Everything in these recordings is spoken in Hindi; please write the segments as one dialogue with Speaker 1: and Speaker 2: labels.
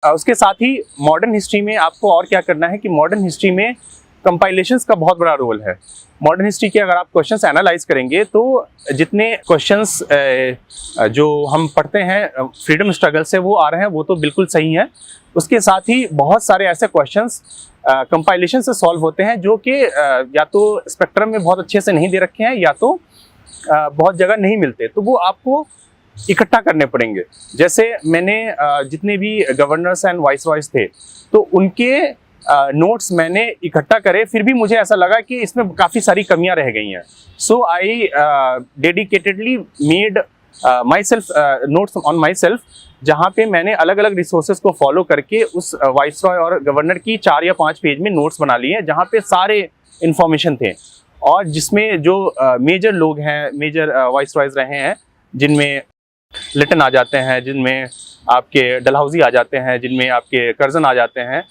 Speaker 1: उसके साथ ही मॉडर्न हिस्ट्री में आपको और क्या करना है कि मॉडर्न हिस्ट्री में कंपाइलेशंस का बहुत बड़ा रोल है। मॉडर्न हिस्ट्री के अगर आप क्वेश्चंस एनालाइज करेंगे तो जितने क्वेश्चंस जो हम पढ़ते हैं फ्रीडम स्ट्रगल से वो आ रहे हैं वो तो बिल्कुल सही है। उसके साथ ही बहुत सारे ऐसे क्वेश्चंस कंपाइलेशन से सॉल्व होते हैं जो कि या तो स्पेक्ट्रम में बहुत अच्छे से नहीं दे रखे हैं या तो बहुत जगह नहीं मिलते, तो वो आपको इकट्ठा करने पड़ेंगे। जैसे मैंने जितने भी गवर्नर्स एंड वाइसरॉयज थे तो उनके नोट्स मैंने इकट्ठा करे, फिर भी मुझे ऐसा लगा कि इसमें काफ़ी सारी कमियां रह गई हैं। So I dedicatedly made myself notes on myself, जहाँ पे मैंने अलग अलग रिसोर्सेज को फॉलो करके उस वाइसरॉय और गवर्नर की 4 या 5 पेज में नोट्स बना लिए हैं, जहाँ पे सारे इंफॉर्मेशन थे और जिसमें जो मेजर लोग हैं, मेजर वाइसरॉयज रहे हैं, जिनमें लिटन आ जाते हैं, जिनमें आपके डलहौजी आ जाते हैं, जिनमें आपके कर्जन आ जाते हैं,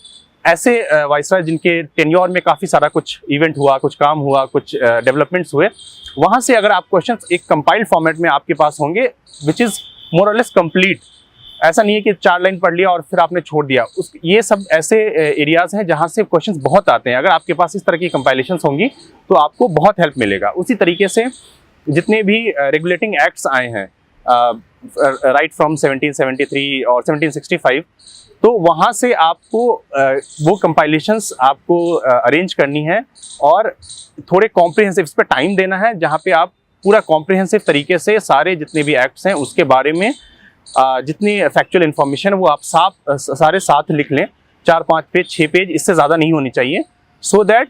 Speaker 1: ऐसे वाइसरॉय जिनके टेन्योर में काफ़ी सारा कुछ इवेंट हुआ, कुछ काम हुआ, कुछ डेवलपमेंट्स हुए, वहाँ से अगर आप क्वेश्चंस एक कंपाइल्ड फॉर्मेट में आपके पास होंगे विच इज़ मोर और लेस कंप्लीट। ऐसा नहीं है कि 4 लाइन पढ़ लिया और फिर आपने छोड़ दिया। ये सब ऐसे एरियाज़ हैं जहाँ से क्वेश्चंस बहुत आते हैं। अगर आपके पास इस तरह की कंपाइलेशंस होंगी तो आपको बहुत हेल्प मिलेगा। उसी तरीके से जितने भी रेगुलेटिंग एक्ट्स आए हैं राइट फ्रॉम 1773 और 1765, तो वहाँ से आपको वो कंपाइलेशंस आपको अरेंज करनी है और थोड़े कॉम्प्रिहेंसिव, इस पर टाइम देना है, जहाँ पे आप पूरा कॉम्प्रिहेंसिव तरीके से सारे जितने भी एक्ट्स हैं उसके बारे में जितनी फैक्चुअल इन्फॉर्मेशन वो आप सारे साथ लिख लें। 4-5 पेज 6 पेज, इससे ज़्यादा नहीं होनी चाहिए, सो दैट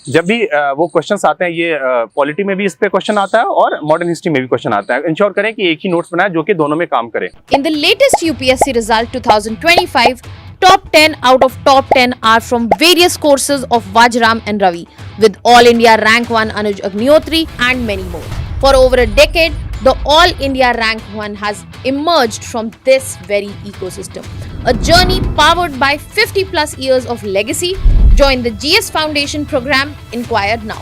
Speaker 1: जब भी वो क्वेश्चंस आते हैं, ये पॉलिटी में भी इस पे क्वेश्चन आता है और मॉडर्न हिस्ट्री में भी क्वेश्चन आता है, इंश्योर करें कि एक ही नोट्स बनाए जो कि दोनों में काम करे।
Speaker 2: In the latest UPSC result 2025, top 10 out of top 10 are from various courses of Vajram and Ravi, with All India Rank 1 Anuj Agnihotri and many more. For over a decade, the All India Rank 1 has emerged from this very ecosystem. A journey powered by 50+ years of legacy. Join the GS Foundation program. Inquire now.